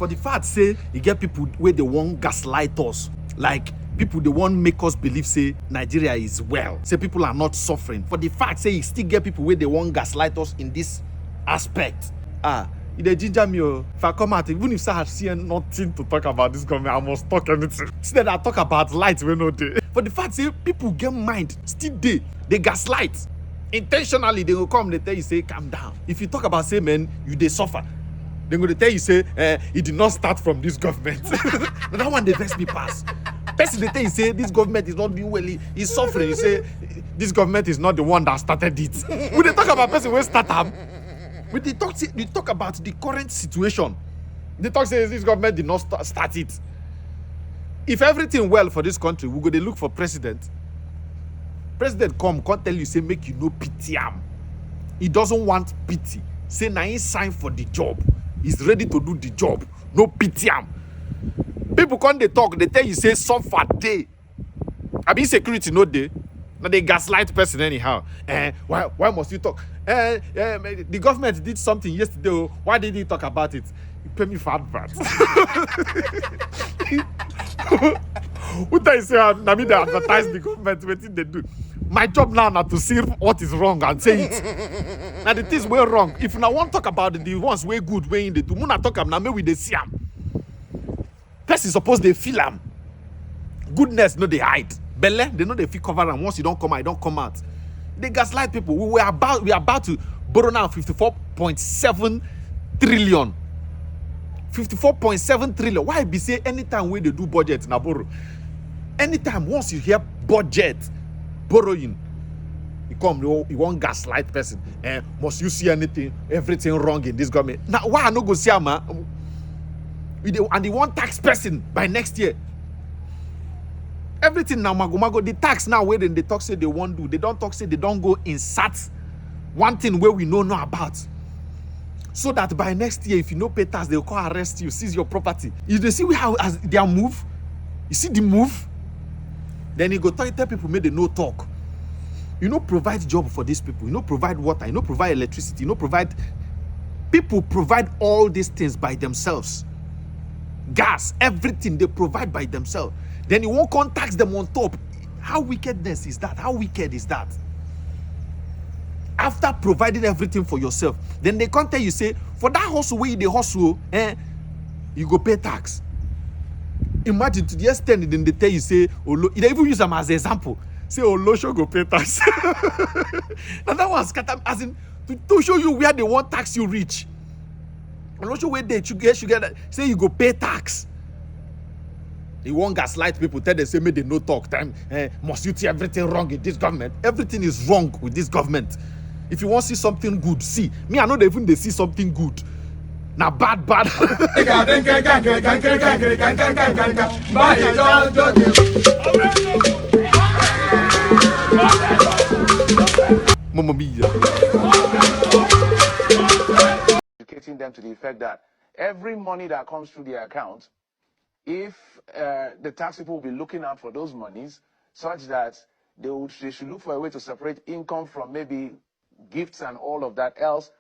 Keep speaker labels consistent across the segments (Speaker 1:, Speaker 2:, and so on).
Speaker 1: for the fact say you get people where they want gaslight us, like people they want make us believe say Nigeria is well, say people are not suffering. For the fact say you still get people where they want gaslight us in this aspect. It dey ginger me. If I come out, even if I have seen nothing to talk about this government, I must talk anything. Instead, I talk about light when no day. For the fact say people get mind, still they gaslight. Intentionally, they will come, they tell you say calm down. If you talk about say man, you they suffer. They're going to tell you say it did not start from this government. That one they vex me pass. Person they tell you say this government is not doing well, he's suffering. You say this government is not the one that started it. When they talk about person who start them, when they talk about the current situation, they talk say this government did not start it. If everything well for this country, we go to look for president. President can't tell you say make you no pity him. He doesn't want pity. Say now he signed for the job. He's ready to do the job. No pity him. People come they talk, they tell you say suffer day. I mean security no day. Now they gaslight person anyhow. Why must you talk? The government did something yesterday. Why did he talk about it? You pay me for advert. What I say, I mean they advertise the government, what they do. My job now to see what is wrong and say it. Now the things were wrong. If now want talk about the ones way good, way in the do, Muna talk now maybe they see them. Person suppose they feel them. Goodness no they hide. Belle, they know they feel cover and once you don't come out, you don't come out. They gaslight people. We are about to borrow now 54.7 trillion. 54.7 trillion. Why be say anytime when they do budget now borrow? Anytime once you hear budget borrowing, you come, you want gaslight person. Must you see everything wrong in this government? Now why I no go see am? And they want tax person by next year. Everything now, mago. The tax now where they talk say they won't do. They don't talk say they don't go insert one thing where we know about. So that by next year, if you no pay tax, they'll come arrest you, seize your property. You see how as their move? You see the move? Then you go tell people make they no talk. You know provide job for these people. You know provide water. You know provide electricity. You know provide. People provide all these things by themselves. Gas, everything they provide by themselves. Then you won't contact them on top. How wickedness is that? How wicked is that? After providing everything for yourself, then they can't tell you say for that hustle where they hustle, you go pay tax. Imagine to the extent then they tell you say they even use them as an example. Say Olosho go pay tax. Now that was as in to show you where they want tax you reach. Olosho where they should say you go pay tax. You want gaslight people, tell them say make they no talk time. Must you see everything wrong in this government? Everything is wrong with this government. If you want to see something good, see. Me, I know they even they see something good. Now bad. Mamma mia.
Speaker 2: Educating them to the effect that every money that comes through their account, if the tax people will be looking out for those monies such that they should look for a way to separate income from maybe gifts and all of that else,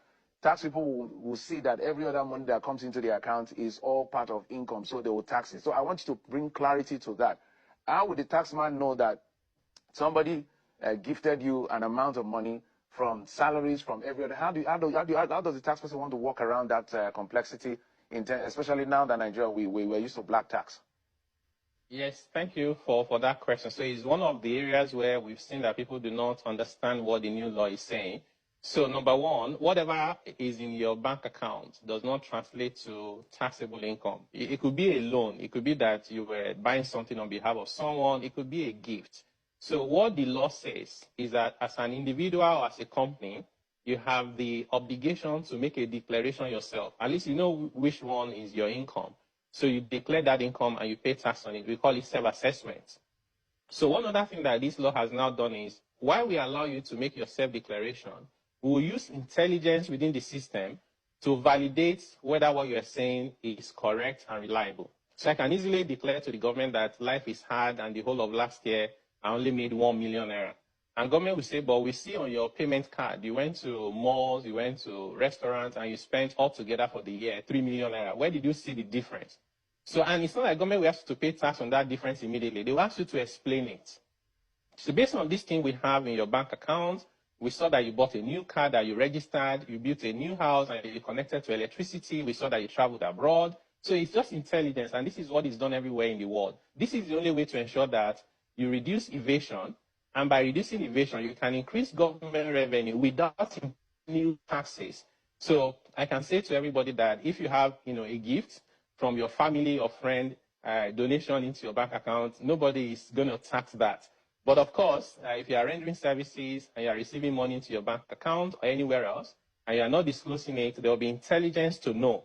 Speaker 2: tax people will see that every other money that comes into the account is all part of income, so they will tax it. So I want you to bring clarity to that. How would the taxman know that somebody gifted you an amount of money from salaries, from every other? How does the tax person want to work around that complexity, especially now that Nigeria, we're used to black tax?
Speaker 3: Yes, thank you for that question. So it's one of the areas where we've seen that people do not understand what the new law is saying. So number one, whatever is in your bank account does not translate to taxable income. It could be a loan. It could be that you were buying something on behalf of someone. It could be a gift. So what the law says is that as an individual or as a company, you have the obligation to make a declaration yourself. At least you know which one is your income. So you declare that income and you pay tax on it. We call it self-assessment. So one other thing that this law has now done is, while we allow you to make your self-declaration, we will use intelligence within the system to validate whether what you're saying is correct and reliable. So I can easily declare to the government that life is hard and the whole of last year I only made 1 million naira. And government will say, but we see on your payment card, you went to malls, you went to restaurants, and you spent altogether for the year 3 million naira. Where did you see the difference? So, and it's not like government will ask you to pay tax on that difference immediately. They will ask you to explain it. So based on this thing we have in your bank account, we saw that you bought a new car, that you registered, you built a new house, and you connected to electricity. We saw that you traveled abroad. So it's just intelligence, and this is what is done everywhere in the world. This is the only way to ensure that you reduce evasion, and by reducing evasion, you can increase government revenue without new taxes. So I can say to everybody that if you have, a gift from your family or friend, donation into your bank account, nobody is going to tax that. But of course, if you are rendering services and you are receiving money into your bank account or anywhere else, and you are not disclosing it, there will be intelligence to know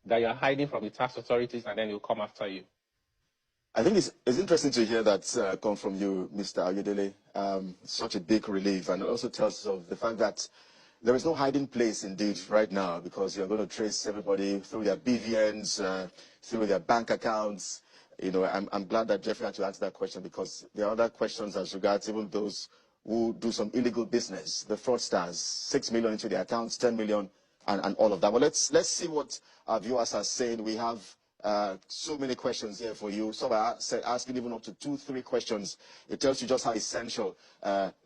Speaker 3: that you are hiding from the tax authorities, and then they'll come after you.
Speaker 4: I think it's interesting to hear that come from you, Mr. Ayodele. Such a big relief, and it also tells us of the fact that there is no hiding place indeed right now, because you're going to trace everybody through their BVNs, through their bank accounts. I'm glad that Jeffrey had to answer that question, because there are other questions as regards even those who do some illegal business, the fraudsters, 6 million into their accounts, 10 million, and all of that. But let's see what our viewers are saying. We have so many questions here for you. So I said asking even up to 2-3 questions. It tells you just how essential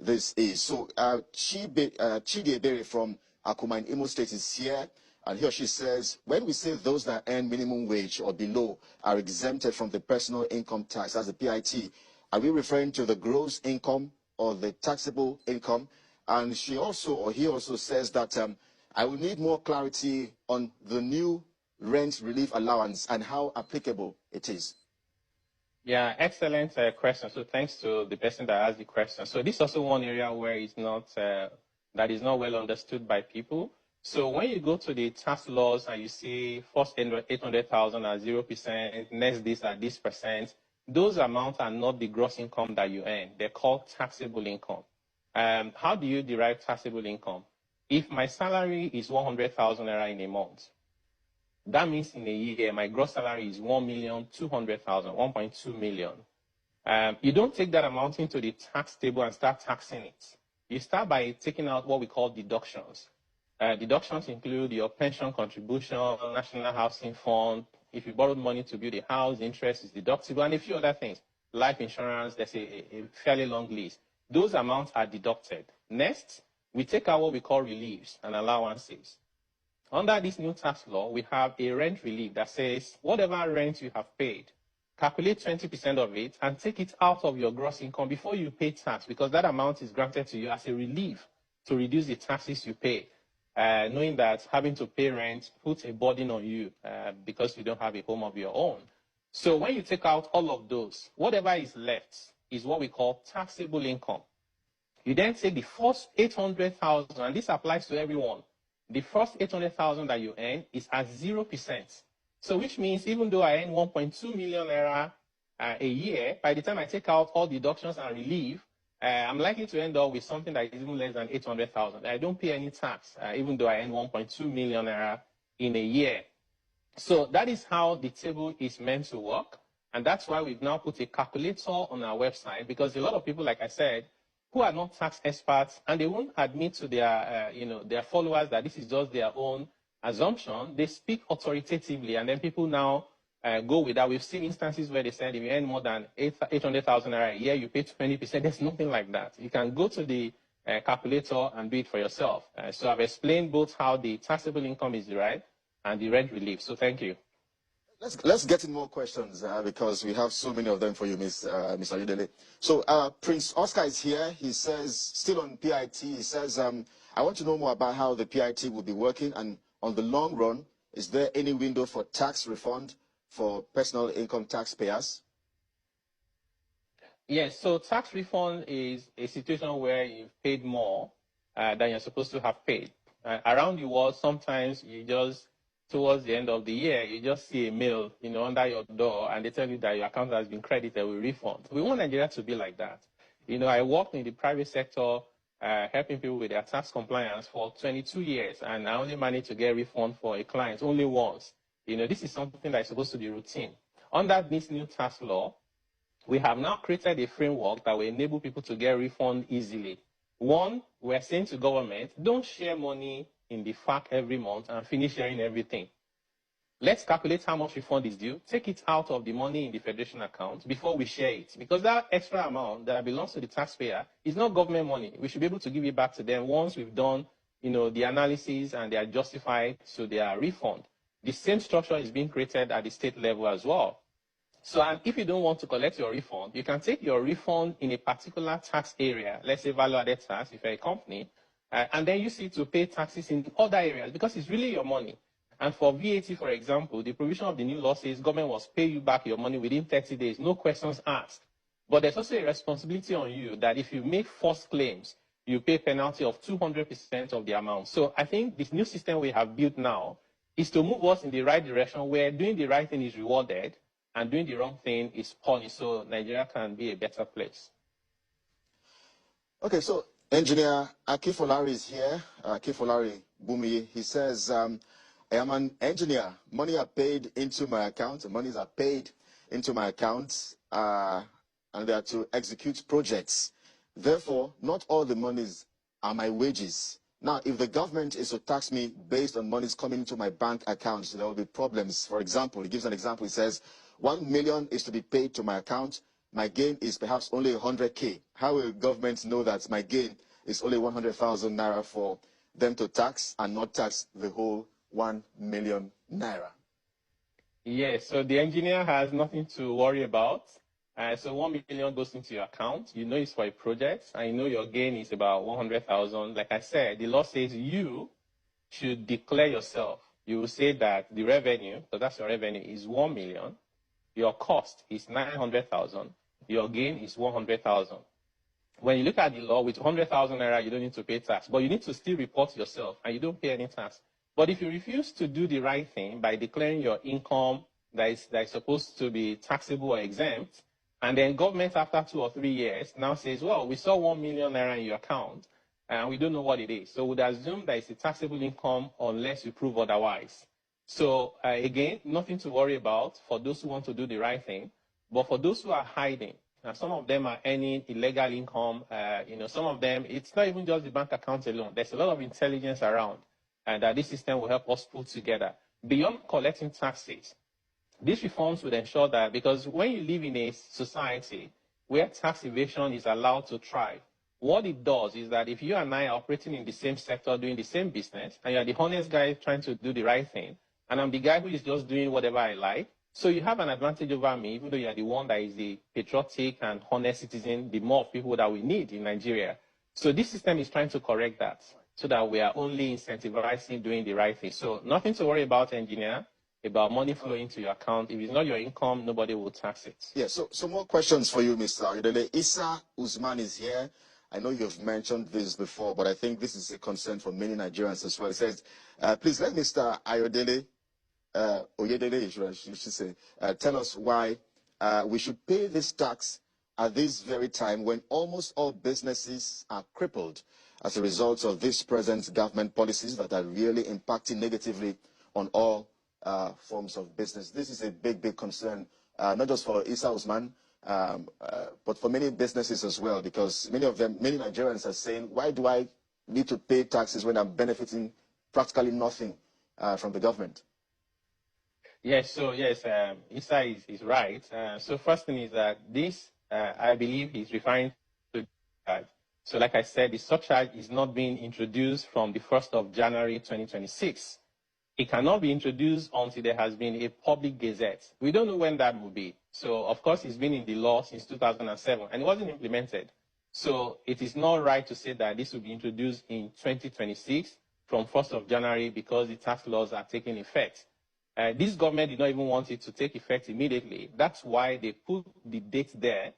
Speaker 4: this is. So Chidi Ebere from Akuma in Imo State is here. And he or she says, when we say those that earn minimum wage or below are exempted from the personal income tax, as the PIT, are we referring to the gross income or the taxable income? And she also, or he also says that I will need more clarity on the new rent relief allowance and how applicable it is.
Speaker 3: Yeah, excellent question. So thanks to the person that asked the question. So this is also one area where it's not that is not well understood by people. So when you go to the tax laws and you see first 800,000 at 0%, next this at this percent, those amounts are not the gross income that you earn. They're called taxable income. How do you derive taxable income? If my salary is 100,000 naira in a month, that means in a year, my gross salary is 1,200,000, 1.2 million. You don't take that amount into the tax table and start taxing it. You start by taking out what we call deductions. Deductions include your pension contribution, national housing fund. If you borrowed money to build a house, interest is deductible, and a few other things. Life insurance, there's a fairly long list. Those amounts are deducted. Next, we take out what we call reliefs and allowances. Under this new tax law, we have a rent relief that says whatever rent you have paid, calculate 20% of it and take it out of your gross income before you pay tax, because that amount is granted to you as a relief to reduce the taxes you pay, knowing that having to pay rent puts a burden on you because you don't have a home of your own. So when you take out all of those, whatever is left is what we call taxable income. You then take the first 800,000, and this applies to everyone. The first 800,000 that you earn is at 0%. So which means even though I earn 1.2 million naira a year, by the time I take out all deductions and relief, I'm likely to end up with something that is even less than 800,000. I don't pay any tax, even though I earn 1.2 million naira in a year. So that is how the table is meant to work. And that's why we've now put a calculator on our website, because a lot of people, like I said, who are not tax experts, and they won't admit to their, their followers that this is just their own assumption. They speak authoritatively, and then people now go with that. We've seen instances where they said if you earn more than 800,000 naira a year, you pay 20%. There's nothing like that. You can go to the calculator and do it for yourself. So I've explained both how the taxable income is derived and the rent relief. So thank you.
Speaker 4: Let's get in more questions because we have so many of them for you, Ms. Ayodele. So Prince Oscar is here. He says, still on PIT, he says, I want to know more about how the PIT will be working, and on the long run, is there any window for tax refund for personal income taxpayers?
Speaker 3: Yes, so tax refund is a situation where you've paid more than you're supposed to have paid. Around the world, sometimes you just, towards the end of the year, you just see a mail, under your door, and they tell you that your account has been credited with refund. We want Nigeria to be like that. I worked in the private sector, helping people with their tax compliance for 22 years, and I only managed to get refund for a client only once. This is something that is supposed to be routine. Under this new tax law, we have now created a framework that will enable people to get refund easily. One, we're saying to government, don't share money in the FAC every month and finish sharing everything. Let's calculate how much refund is due, take it out of the money in the federation account before we share it. Because that extra amount that belongs to the taxpayer is not government money. We should be able to give it back to them once we've done, the analysis and they are justified, so they are refund. The same structure is being created at the state level as well. So, and if you don't want to collect your refund, you can take your refund in a particular tax area, let's say value-added tax if you're a company, and then use it to pay taxes in other areas because it's really your money. And for VAT, for example, the provision of the new law says government must pay you back your money within 30 days, no questions asked. But there's also a responsibility on you that if you make false claims, you pay penalty of 200% of the amount. So I think this new system we have built now is to move us in the right direction where doing the right thing is rewarded and doing the wrong thing is punished, so Nigeria can be a better place.
Speaker 4: Okay, so Engineer Akifolari is here. Akifolari Bumi, he says, I am an engineer. Money are paid into my account. Monies are paid into my account, and they are to execute projects. Therefore, not all the monies are my wages. Now, if the government is to tax me based on monies coming into my bank account, there will be problems. For example, he gives an example. He says, 1 million is to be paid to my account. My gain is perhaps only 100K. How will government know that my gain is only 100,000 naira for them to tax and not tax the whole 1 million naira?
Speaker 3: Yes, so the engineer has nothing to worry about. So 1 million goes into your account. You know it's for a project, and you know your gain is about 100,000. Like I said, the law says you should declare yourself. You will say that the revenue, so that's your revenue, is 1 million. Your cost is 900,000. Your gain is 100,000. When you look at the law, with 100,000 naira, you don't need to pay tax, but you need to still report yourself, and you don't pay any tax. But if you refuse to do the right thing by declaring your income that is supposed to be taxable or exempt, and then government after 2 or 3 years now says, well, we saw 1 million naira in your account, and we don't know what it is. So we'd assume that it's a taxable income unless you prove otherwise. So again, nothing to worry about for those who want to do the right thing. But for those who are hiding, now some of them are earning illegal income. Some of them, it's not even just the bank account alone. There's a lot of intelligence around, and that this system will help us pull together. Beyond collecting taxes, these reforms would ensure that, because when you live in a society where tax evasion is allowed to thrive, what it does is that if you and I are operating in the same sector, doing the same business, and you're the honest guy trying to do the right thing, and I'm the guy who is just doing whatever I like, so you have an advantage over me, even though you're the one that is the patriotic and honest citizen, the more people that we need in Nigeria. So this system is trying to correct that, so that we are only incentivizing doing the right thing. So nothing to worry about, engineer, about money flowing to your account. If it's not your income, nobody will tax it.
Speaker 4: Yeah, so more questions for you, Mr. Ayodele. Issa Usman is here. I know you've mentioned this before, but I think this is a concern for many Nigerians as well. It says, please let Mr. Ayodele, Oyedele, you should say, tell us why we should pay this tax at this very time when almost all businesses are crippled as a result of this present government policies that are really impacting negatively on all forms of business. This is a big concern, not just for Issa Usman, but for many businesses as well, because many Nigerians are saying, why do I need to pay taxes when I'm benefiting practically nothing from the government?
Speaker 3: Yes, so yes, Issa is right. So first thing is that this, I believe he's referring to that. So like I said, the surcharge is not being introduced from the 1st of January 2026. It cannot be introduced until there has been a public gazette. We don't know when that will be. So, of course, it's been in the law since 2007, and it wasn't implemented. So it is not right to say that this will be introduced in 2026 from 1st of January because the tax laws are taking effect. This government did not even want it to take effect immediately. That's why they put the date there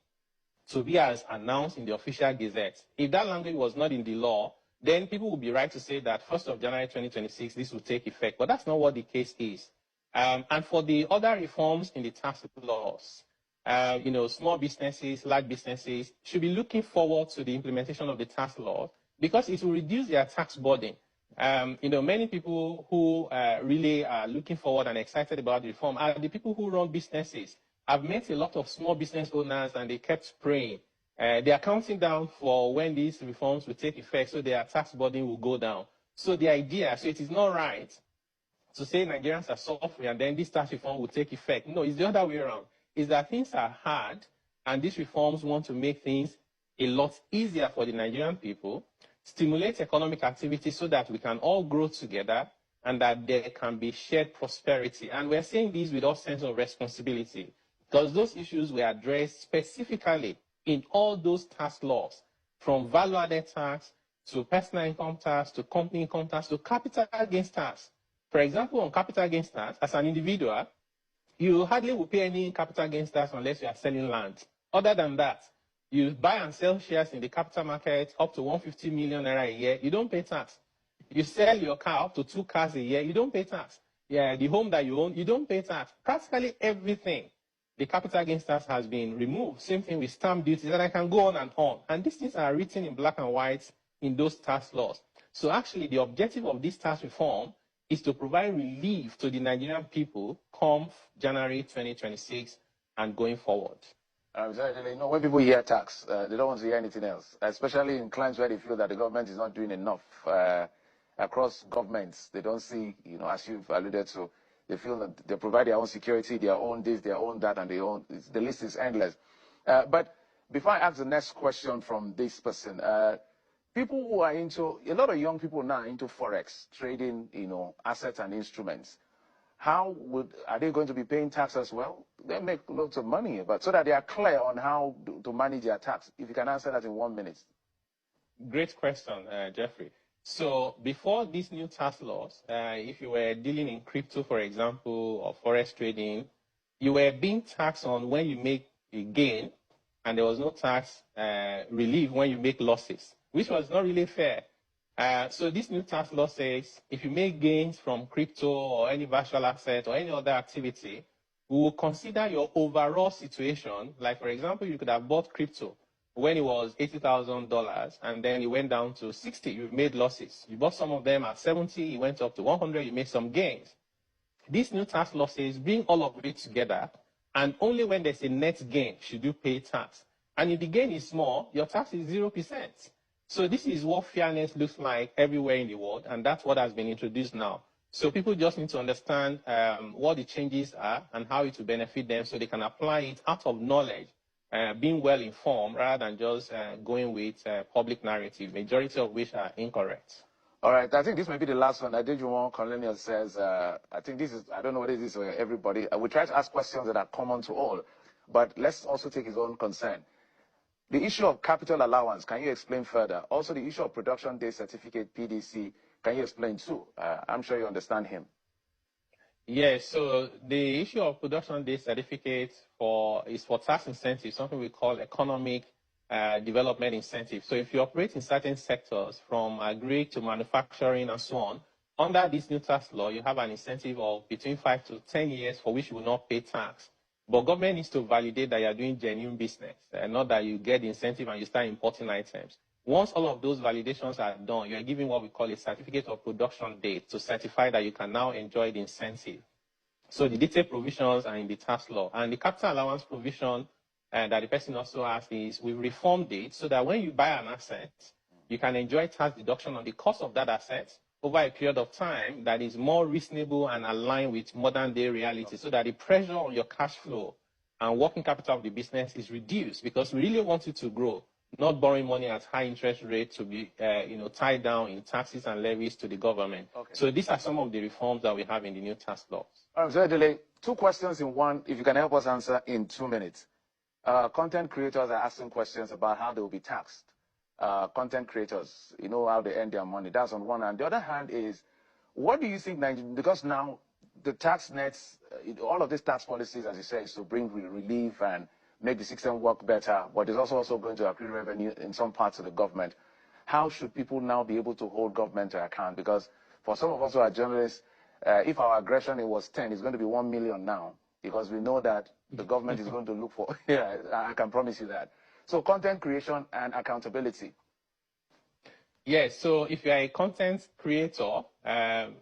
Speaker 3: to be as announced in the official gazette. If that language was not in the law, then people would be right to say that 1st of January 2026, this will take effect. But that's not what the case is. And for the other reforms in the tax laws, small businesses, large businesses should be looking forward to the implementation of the tax law because it will reduce their tax burden. Many people who really are looking forward and excited about the reform are the people who run businesses. I've met a lot of small business owners and they kept praying. They are counting down for when these reforms will take effect so their tax burden will go down. So the idea, so it is not right to say Nigerians are suffering and then this tax reform will take effect. No, it's the other way around. Is that things are hard and these reforms want to make things a lot easier for the Nigerian people, stimulate economic activity so that we can all grow together and that there can be shared prosperity. And we're saying this with all sense of responsibility because those issues were addressed specifically in all those tax laws, from value-added tax to personal income tax to company income tax to capital gains tax. For example, on capital gains tax, as an individual, you hardly will pay any capital gains tax unless you are selling land. Other than that, you buy and sell shares in the capital market up to 150 million naira a year, you don't pay tax. You sell your car up to 2 cars a year, you don't pay tax. Yeah, the home that you own, you don't pay tax. Practically everything, the capital gains tax has been removed. Same thing with stamp duties, and I can go on and on. And these things are written in black and white in those tax laws. So actually, the objective of this tax reform is to provide relief to the Nigerian people come January 2026 and going forward.
Speaker 2: When people hear tax, they don't want to hear anything else, especially in climes where they feel that the government is not doing enough. Across governments, they don't see, as you've alluded to, they feel that they provide their own security, their own this, their own that, and the list is endless. But before I ask the next question from this person, people who are into, a lot of young people now are into Forex, trading, assets and instruments. Are they going to be paying tax as well? They make lots of money, but so that they are clear on how to manage their tax. If you can answer that in 1 minute.
Speaker 3: Great question, Jeffrey. So before these new tax laws, if you were dealing in crypto, for example, or forex trading, you were being taxed on when you make a gain, and there was no tax relief when you make losses, which was not really fair. So this new tax law says if you make gains from crypto or any virtual asset or any other activity, we will consider your overall situation. Like, for example, you could have bought crypto when it was $80,000 and then it went down to 60, you've made losses. You bought some of them at 70, it went up to 100, you made some gains. This new tax law says bring all of it together, and only when there's a net gain should you pay tax. And if the gain is small, your tax is 0%. So this is what fairness looks like everywhere in the world, and that's what has been introduced now. So people just need to understand what the changes are and how it will benefit them so they can apply it out of knowledge, being well informed rather than just going with public narrative, majority of which are incorrect.
Speaker 2: All right, I think this may be the last one. Adejuwon Colonial says, I think this is, I don't know what it is for everybody. We try to ask questions that are common to all, but let's also take his own concern. The issue of capital allowance, can you explain further? Also, the issue of production day certificate, PDC, can you explain too? I'm sure you understand him.
Speaker 3: Yes, so the issue of production day certificate is for tax incentives, something we call economic development incentive. So if you operate in certain sectors, from agri to manufacturing and so on, under this new tax law, you have an incentive of between 5 to 10 years for which you will not pay tax. But government needs to validate that you are doing genuine business, not that you get the incentive and you start importing items. Once all of those validations are done, you are given what we call a certificate of production date to certify that you can now enjoy the incentive. So the detailed provisions are in the tax law. And the capital allowance provision that the person also has is we reformed it so that when you buy an asset, you can enjoy tax deduction on the cost of that asset over a period of time that is more reasonable and aligned with modern day reality, so that the pressure on your cash flow and working capital of the business is reduced, because we really want you to grow, not borrowing money at high interest rates to be tied down in taxes and levies to the government. Okay. So these are some of the reforms that we have in the new tax laws.
Speaker 2: All right, so Adele, 2 questions in one, if you can help us answer in 2 minutes. Content creators are asking questions about how they will be taxed. Content creators, how they earn their money. That's on one hand. The other hand is, what do you think, because now the tax nets, all of these tax policies, as you say, is to bring relief and make the system work better, but it's also going to accrue revenue in some parts of the government. How should people now be able to hold government to account? Because for some of us who are journalists, if our aggression it was 10, it's going to be 1 million now, because we know that the government is going to look for, yeah, I can promise you that. So content creation and accountability.
Speaker 3: Yes, so if you're a content creator,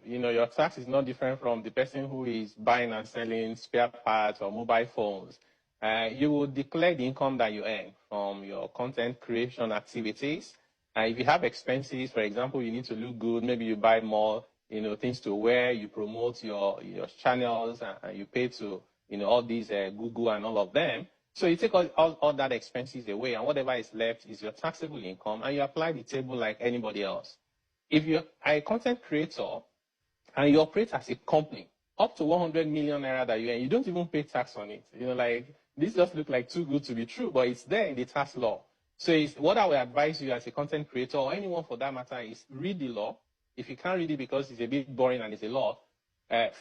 Speaker 3: your tax is not different from the person who is buying and selling spare parts or mobile phones. You will declare the income that you earn from your content creation activities. If you have expenses, for example, you need to look good, maybe you buy more, things to wear, you promote your channels, and you pay to, all these Google and all of them. So you take all that expenses away, and whatever is left is your taxable income, and you apply the table like anybody else. If you're a content creator and you operate as a company, up to 100 million naira that you earn, you don't even pay tax on it. Like, this just looks like too good to be true, but it's there in the tax law. So what I would advise you as a content creator, or anyone for that matter, is read the law. If you can't read it because it's a bit boring and it's a lot,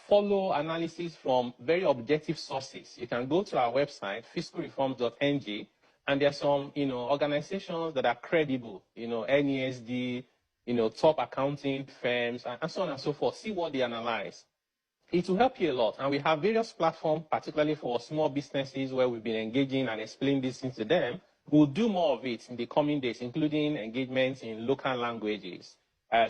Speaker 3: follow analysis from very objective sources. You can go to our website, fiscalreforms.ng, and there's some, organizations that are credible, NESD, top accounting firms, and so on and so forth. See what they analyze. It will help you a lot. And we have various platforms, particularly for small businesses, where we've been engaging and explaining these things to them. We'll do more of it in the coming days, including engagements in local languages.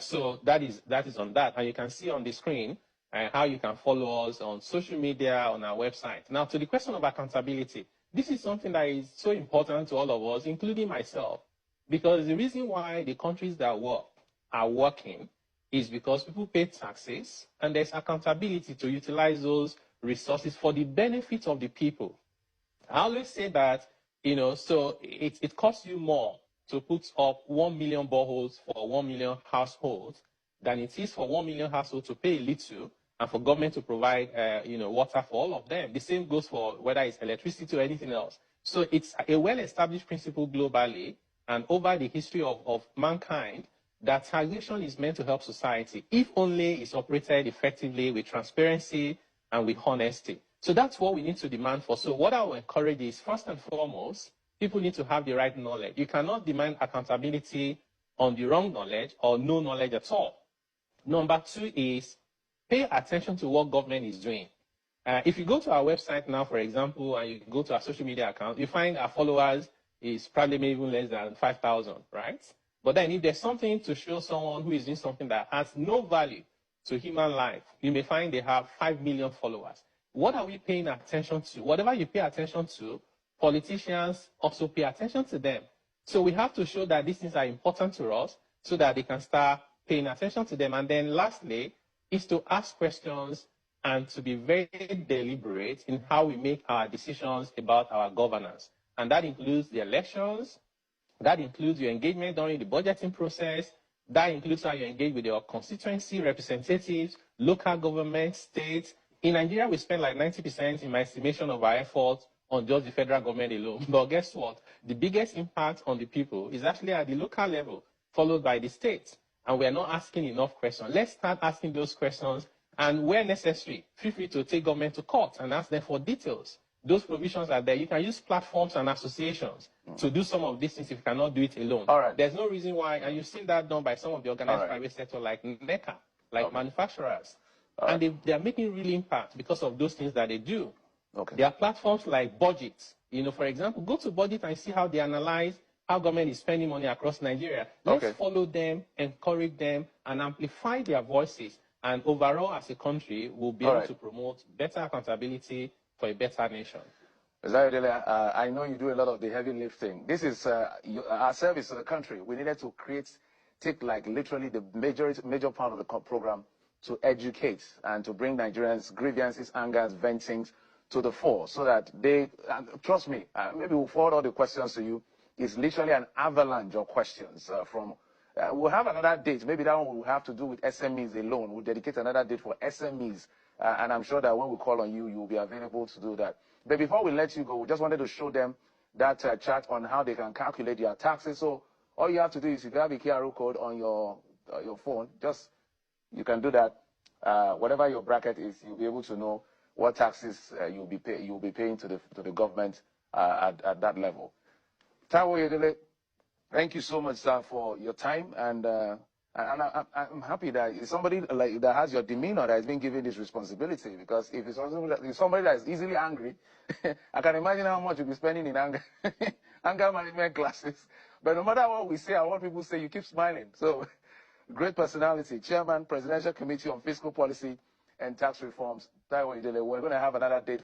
Speaker 3: So that is on that. And you can see on the screen how you can follow us on social media, on our website. Now, to the question of accountability, this is something that is so important to all of us, including myself, because the reason why the countries that work are working is because people pay taxes, and there's accountability to utilize those resources for the benefit of the people. I always say that, so it costs you more to put up 1 million boreholes for 1 million households than it is for 1 million households to pay a little and for government to provide, water for all of them. The same goes for whether it's electricity or anything else. So it's a well-established principle globally and over the history of mankind that taxation is meant to help society, if only it's operated effectively with transparency and with honesty. So that's what we need to demand for. So what I will encourage is, first and foremost, people need to have the right knowledge. You cannot demand accountability on the wrong knowledge or no knowledge at all. Number two is pay attention to what government is doing. If you go to our website now, for example, and you go to our social media account, you find our followers is probably maybe even less than 5,000, right? But then if there's something to show someone who is doing something that has no value to human life, you may find they have 5 million followers. What are we paying attention to? Whatever you pay attention to, politicians also pay attention to them. So we have to show that these things are important to us so that they can start paying attention to them. And then lastly is to ask questions and to be very deliberate in how we make our decisions about our governance. And that includes the elections. That includes your engagement during the budgeting process. That includes how you engage with your constituency representatives, local government, states. In Nigeria, we spend like 90% in my estimation of our efforts on just the federal government alone. But guess what? The biggest impact on the people is actually at the local level, followed by the states. And we are not asking enough questions. Let's start asking those questions. And where necessary, feel free to take government to court and ask them for details. Those provisions are there. You can use platforms and associations to do some of these things if you cannot do it alone.
Speaker 2: All right.
Speaker 3: There's no reason why, and you've seen that done by some of the organized private sector like NECA, like manufacturers. And they are making real impact because of those things that they do.
Speaker 2: Okay.
Speaker 3: There are platforms like Budget. For example, go to Budget and see how they analyze how government is spending money across Nigeria. Let's follow them, encourage them, and amplify their voices. And overall, as a country, we'll be able to promote better accountability for a better nation.
Speaker 2: I know you do a lot of the heavy lifting. This is our service to the country. We needed to take like literally the major part of the program to educate and to bring Nigerians' grievances, angers, ventings to the fore so that they, trust me, maybe we'll forward all the questions to you. It's literally an avalanche of questions from, we'll have another date. Maybe that one will have to do with SMEs alone. We'll dedicate another date for SMEs. And I'm sure that when we call on you, you'll be available to do that. But before we let you go, we just wanted to show them that chart on how they can calculate their taxes. So all you have to do is if you have a QR code on your phone, you can do that. Whatever your bracket is, you'll be able to know what taxes you'll be paying to the government at that level. Taiwo Yedele, thank you so much, sir, for your time, and I'm happy that it's somebody like that has your demeanor that has been given this responsibility. Because if it's somebody that is easily angry, I can imagine how much you'll be spending in anger management classes. But no matter what we say and what people say, you keep smiling. So, great personality, Chairman, Presidential Committee on Fiscal Policy and Tax Reforms, Taiwo Yedele. We're going to have another date